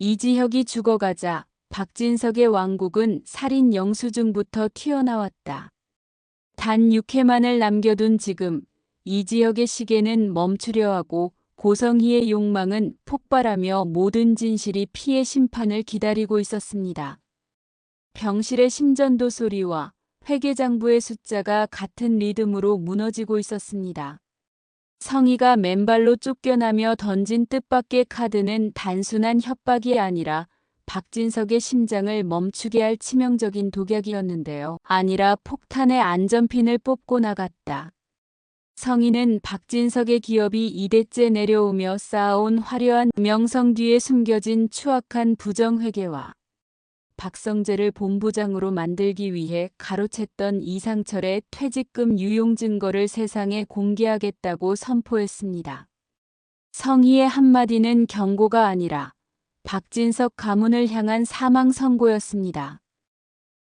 이지혁이 죽어가자 박진석의 왕국은 살인 영수증부터 튀어나왔다. 단 6회만을 남겨둔 지금 이지혁의 시계는 멈추려 하고 고성희의 욕망은 폭발하며 모든 진실이 피해 심판을 기다리고 있었습니다. 병실의 심전도 소리와 회계장부의 숫자가 같은 리듬으로 무너지고 있었습니다. 성희가 맨발로 쫓겨나며 던진 뜻밖의 카드는 단순한 협박이 아니라 박진석의 심장을 멈추게 할 치명적인 독약이었는데요. 아니라 폭탄의 안전핀을 뽑고 나갔다. 성희는 박진석의 기업이 2대째 내려오며 쌓아온 화려한 명성 뒤에 숨겨진 추악한 부정회계와 박성재를 본부장으로 만들기 위해 가로챘던 이상철의 퇴직금 유용 증거를 세상에 공개하겠다고 선포했습니다. 성희의 한마디는 경고가 아니라 박진석 가문을 향한 사망 선고였습니다.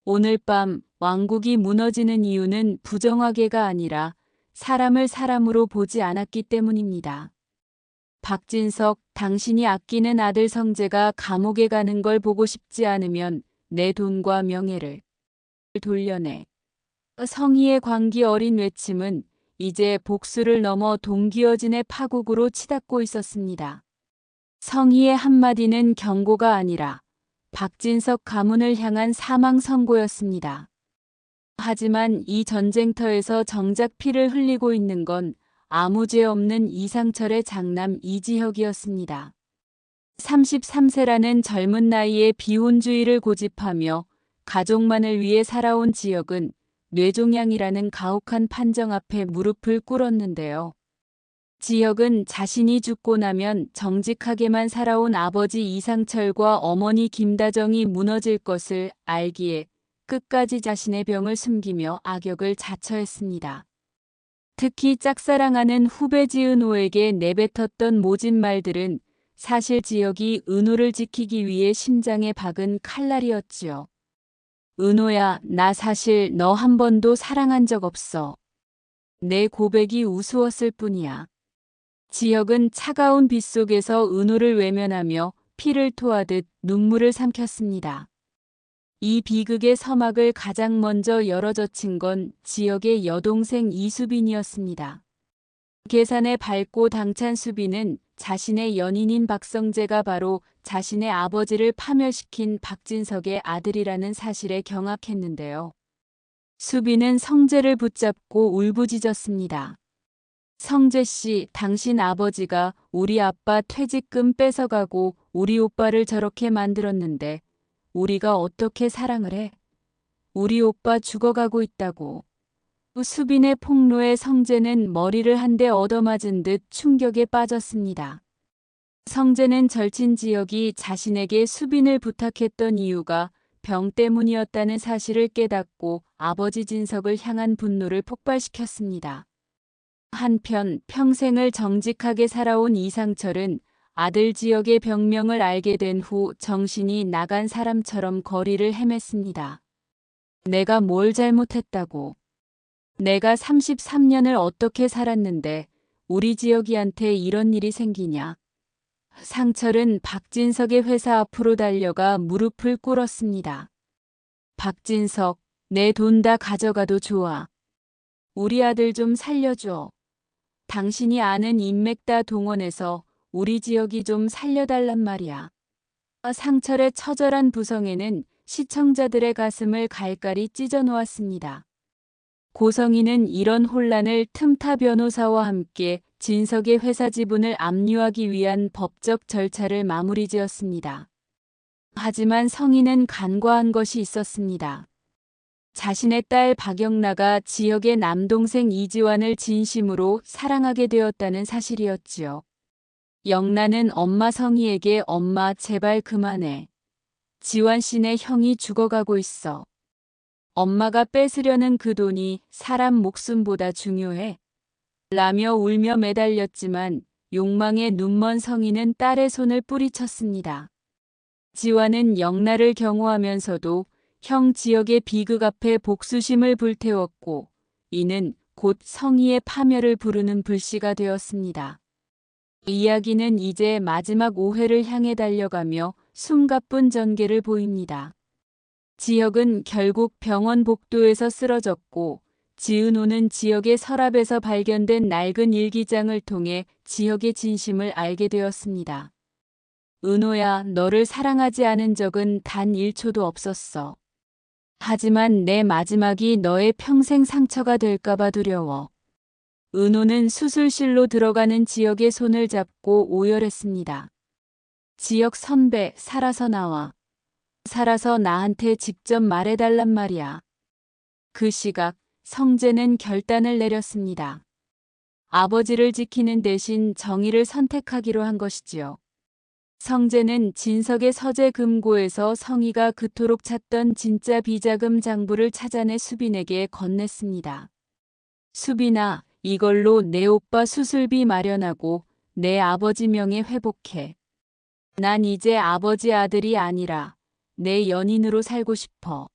오늘 밤 왕국이 무너지는 이유는 부정하게가 아니라 사람을 사람으로 보지 않았기 때문입니다. 박진석, 당신이 아끼는 아들 성재가 감옥에 가는 걸 보고 싶지 않으면 내 돈과 명예를 돌려내. 성희의 광기 어린 외침은 이제 복수를 넘어 동기어진의 파국으로 치닫고 있었습니다. 성희의 한마디는 경고가 아니라 박진석 가문을 향한 사망 선고였습니다. 하지만 이 전쟁터에서 정작 피를 흘리고 있는 건 아무 죄 없는 이상철의 장남 이지혁이었습니다. 33세라는 젊은 나이에 비혼주의를 고집하며 가족만을 위해 살아온 지혁은 뇌종양이라는 가혹한 판정 앞에 무릎을 꿇었는데요. 지혁은 자신이 죽고 나면 정직하게만 살아온 아버지 이상철과 어머니 김다정이 무너질 것을 알기에 끝까지 자신의 병을 숨기며 악역을 자처했습니다. 특히 짝사랑하는 후배 지은호에게 내뱉었던 모진 말들은 사실 지혁이 은호를 지키기 위해 심장에 박은 칼날이었지요. 은호야, 나 사실 너 한 번도 사랑한 적 없어. 내 고백이 우스웠을 뿐이야. 지혁은 차가운 빗속에서 은호를 외면하며 피를 토하듯 눈물을 삼켰습니다. 이 비극의 서막을 가장 먼저 열어젖힌 건 지혁의 여동생 이수빈이었습니다. 계산에 밝고 당찬 수빈은 자신의 연인인 박성재가 바로 자신의 아버지를 파멸시킨 박진석의 아들이라는 사실에 경악했는데요. 수빈은 성재를 붙잡고 울부짖었습니다. 성재 씨, 당신 아버지가 우리 아빠 퇴직금 뺏어가고 우리 오빠를 저렇게 만들었는데 우리가 어떻게 사랑을 해? 우리 오빠 죽어가고 있다고. 수빈의 폭로에 성재는 머리를 한 대 얻어맞은 듯 충격에 빠졌습니다. 성재는 절친 지혁이 자신에게 수빈을 부탁했던 이유가 병 때문이었다는 사실을 깨닫고 아버지 진석을 향한 분노를 폭발시켰습니다. 한편 평생을 정직하게 살아온 이상철은 아들 지혁의 병명을 알게 된 후 정신이 나간 사람처럼 거리를 헤맸습니다. 내가 뭘 잘못했다고. 내가 33년을 어떻게 살았는데 우리 지혁이한테 이런 일이 생기냐. 상철은 박진석의 회사 앞으로 달려가 무릎을 꿇었습니다. 박진석, 내 돈 다 가져가도 좋아. 우리 아들 좀 살려줘. 당신이 아는 인맥 다 동원해서 우리 지역이 좀 살려달란 말이야. 상철의 처절한 부성에는 시청자들의 가슴을 갈갈이 찢어 놓았습니다. 고성희는 이런 혼란을 틈타 변호사와 함께 진석의 회사 지분을 압류하기 위한 법적 절차를 마무리지었습니다. 하지만 성희는 간과한 것이 있었습니다. 자신의 딸 박영나가 지역의 남동생 이지환을 진심으로 사랑하게 되었다는 사실이었지요. 영나는 엄마 성희에게 엄마 제발 그만해. 지환 씨네 형이 죽어가고 있어. 엄마가 뺏으려는 그 돈이 사람 목숨보다 중요해. 라며 울며 매달렸지만 욕망에 눈먼 성희는 딸의 손을 뿌리쳤습니다. 지환은 영나를 경호하면서도 형 지역의 비극 앞에 복수심을 불태웠고 이는 곧 성희의 파멸을 부르는 불씨가 되었습니다. 이야기는 이제 마지막 5회를 향해 달려가며 숨가쁜 전개를 보입니다. 지혁은 결국 병원 복도에서 쓰러졌고 지은호는 지혁의 서랍에서 발견된 낡은 일기장을 통해 지혁의 진심을 알게 되었습니다. 은호야, 너를 사랑하지 않은 적은 단 1초도 없었어. 하지만 내 마지막이 너의 평생 상처가 될까봐 두려워. 은호는 수술실로 들어가는 지혁의 손을 잡고 오열했습니다. 지혁 선배, 살아서 나와. 살아서 나한테 직접 말해달란 말이야. 그 시각 성재는 결단을 내렸습니다. 아버지를 지키는 대신 정의를 선택하기로 한 것이지요. 성재는 진석의 서재 금고에서 성희가 그토록 찾던 진짜 비자금 장부를 찾아내 수빈에게 건넸습니다. 수빈아, 이걸로 내 오빠 수술비 마련하고 내 아버지 명예 회복해. 난 이제 아버지 아들이 아니라 내 연인으로 살고 싶어.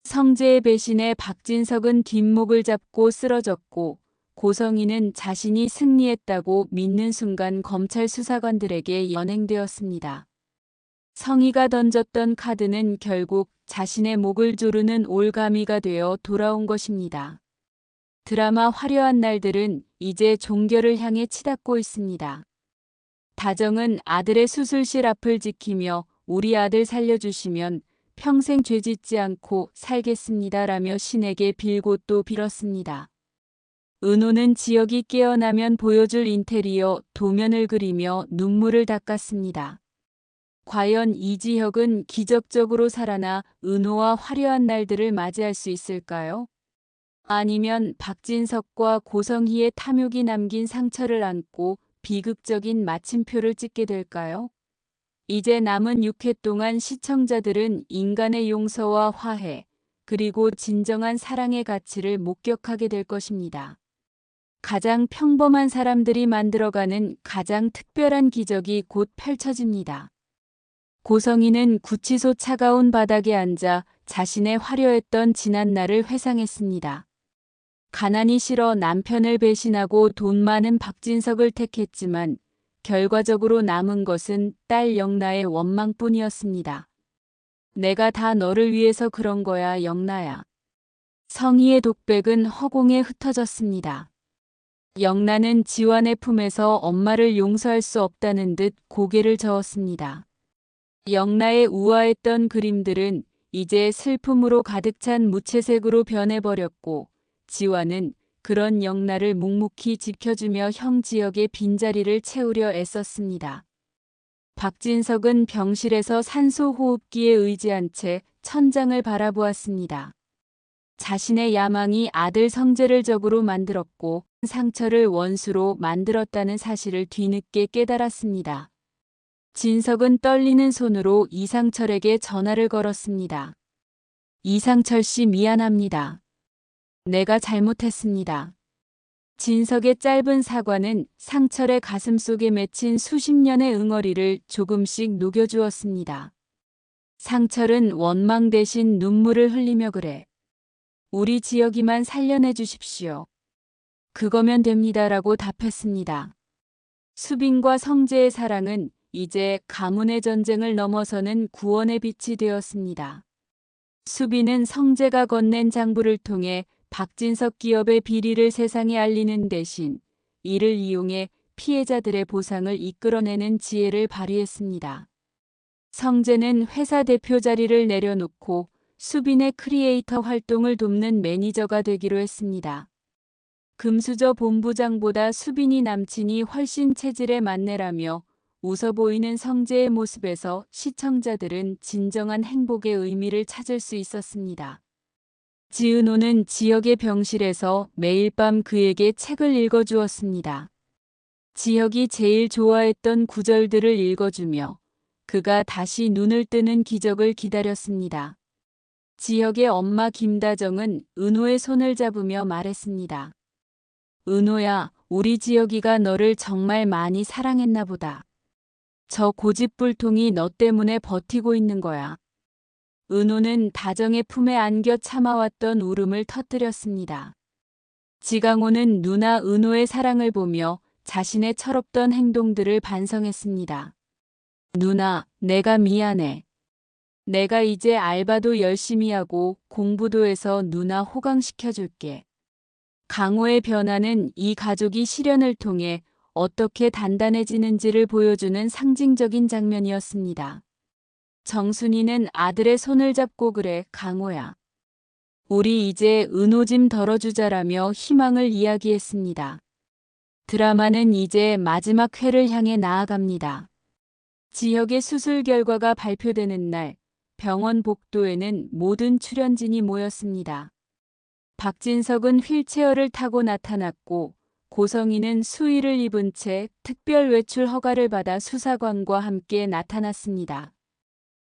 성재의 배신에 박진석은 뒷목을 잡고 쓰러졌고 고성희는 자신이 승리했다고 믿는 순간 검찰 수사관들에게 연행되었습니다. 성희가 던졌던 카드는 결국 자신의 목을 조르는 올가미가 되어 돌아온 것입니다. 드라마 화려한 날들은 이제 종결을 향해 치닫고 있습니다. 다정은 아들의 수술실 앞을 지키며 우리 아들 살려주시면 평생 죄짓지 않고 살겠습니다라며 신에게 빌고 또 빌었습니다. 은호는 지혁이 깨어나면 보여줄 인테리어 도면을 그리며 눈물을 닦았습니다. 과연 이지혁은 기적적으로 살아나 은호와 화려한 날들을 맞이할 수 있을까요? 아니면 박진석과 고성희의 탐욕이 남긴 상처를 안고 비극적인 마침표를 찍게 될까요? 이제 남은 6회 동안 시청자들은 인간의 용서와 화해, 그리고 진정한 사랑의 가치를 목격하게 될 것입니다. 가장 평범한 사람들이 만들어가는 가장 특별한 기적이 곧 펼쳐집니다. 고성희는 구치소 차가운 바닥에 앉아 자신의 화려했던 지난날을 회상했습니다. 가난이 싫어 남편을 배신하고 돈 많은 박진석을 택했지만 결과적으로 남은 것은 딸 영나의 원망뿐이었습니다. 내가 다 너를 위해서 그런 거야, 영나야. 성희의 독백은 허공에 흩어졌습니다. 영나는 지완의 품에서 엄마를 용서할 수 없다는 듯 고개를 저었습니다. 영나의 우아했던 그림들은 이제 슬픔으로 가득 찬 무채색으로 변해버렸고 지완은 그런 영나를 묵묵히 지켜주며 형 지역의 빈자리를 채우려 애썼습니다. 박진석은 병실에서 산소호흡기에 의지한 채 천장을 바라보았습니다. 자신의 야망이 아들 성재를 적으로 만들었고 상처를 원수로 만들었다는 사실을 뒤늦게 깨달았습니다. 진석은 떨리는 손으로 이상철에게 전화를 걸었습니다. 이상철 씨, 미안합니다. 내가 잘못했습니다. 진석의 짧은 사과는 상철의 가슴 속에 맺힌 수십 년의 응어리를 조금씩 녹여주었습니다. 상철은 원망 대신 눈물을 흘리며 그래. 우리 지혁이만 살려내 주십시오. 그거면 됩니다라고 답했습니다. 수빈과 성재의 사랑은 이제 가문의 전쟁을 넘어서는 구원의 빛이 되었습니다. 수빈은 성재가 건넨 장부를 통해 박진석 기업의 비리를 세상에 알리는 대신 이를 이용해 피해자들의 보상을 이끌어내는 지혜를 발휘했습니다. 성재는 회사 대표 자리를 내려놓고 수빈의 크리에이터 활동을 돕는 매니저가 되기로 했습니다. 금수저 본부장보다 수빈이 남친이 훨씬 체질에 맞네라며 웃어 보이는 성재의 모습에서 시청자들은 진정한 행복의 의미를 찾을 수 있었습니다. 지은호는 지혁의 병실에서 매일 밤 그에게 책을 읽어주었습니다. 지혁이 제일 좋아했던 구절들을 읽어주며 그가 다시 눈을 뜨는 기적을 기다렸습니다. 지혁의 엄마 김다정은 은호의 손을 잡으며 말했습니다. 은호야, 우리 지혁이가 너를 정말 많이 사랑했나 보다. 저 고집불통이 너 때문에 버티고 있는 거야. 은호는 다정의 품에 안겨 참아왔던 울음을 터뜨렸습니다. 지강호는 누나 은호의 사랑을 보며 자신의 철없던 행동들을 반성했습니다. 누나, 내가 미안해. 내가 이제 알바도 열심히 하고 공부도 해서 누나 호강시켜줄게. 강호의 변화는 이 가족이 시련을 통해 어떻게 단단해지는지를 보여주는 상징적인 장면이었습니다. 정순이는 아들의 손을 잡고 그래, 강호야. 우리 이제 은호 좀 덜어주자라며 희망을 이야기했습니다. 드라마는 이제 마지막 회를 향해 나아갑니다. 지혁의 수술 결과가 발표되는 날, 병원 복도에는 모든 출연진이 모였습니다. 박진석은 휠체어를 타고 나타났고, 고성희는 수의를 입은 채 특별 외출 허가를 받아 수사관과 함께 나타났습니다.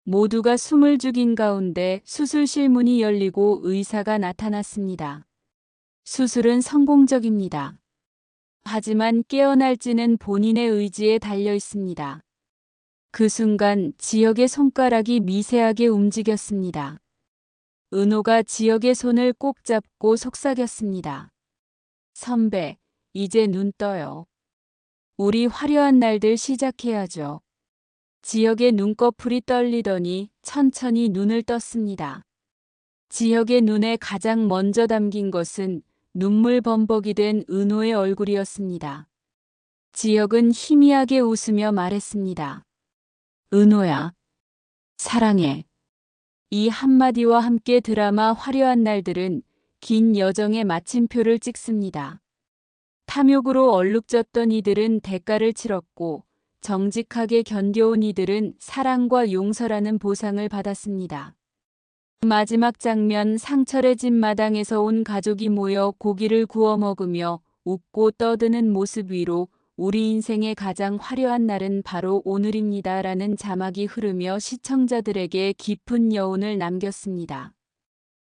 모두가 숨을 죽인 가운데 수술실 문이 열리고 의사가 나타났습니다. 수술은 성공적입니다. 하지만 깨어날지는 본인의 의지에 달려 있습니다. 그 순간 지혁의 손가락이 미세하게 움직였습니다. 은호가 지혁의 손을 꼭 잡고 속삭였습니다. 선배, 이제 눈 떠요. 우리 화려한 날들 시작해야죠. 지혁의 눈꺼풀이 떨리더니 천천히 눈을 떴습니다. 지혁의 눈에 가장 먼저 담긴 것은 눈물 범벅이 된 은호의 얼굴이었습니다. 지혁은 희미하게 웃으며 말했습니다. 은호야, 사랑해. 이 한마디와 함께 드라마 화려한 날들은 긴 여정의 마침표를 찍습니다. 탐욕으로 얼룩졌던 이들은 대가를 치렀고 정직하게 견뎌온 이들은 사랑과 용서라는 보상을 받았습니다. 마지막 장면, 상철의 집 마당에서 온 가족이 모여 고기를 구워 먹으며 웃고 떠드는 모습 위로 우리 인생의 가장 화려한 날은 바로 오늘입니다라는 자막이 흐르며 시청자들에게 깊은 여운을 남겼습니다.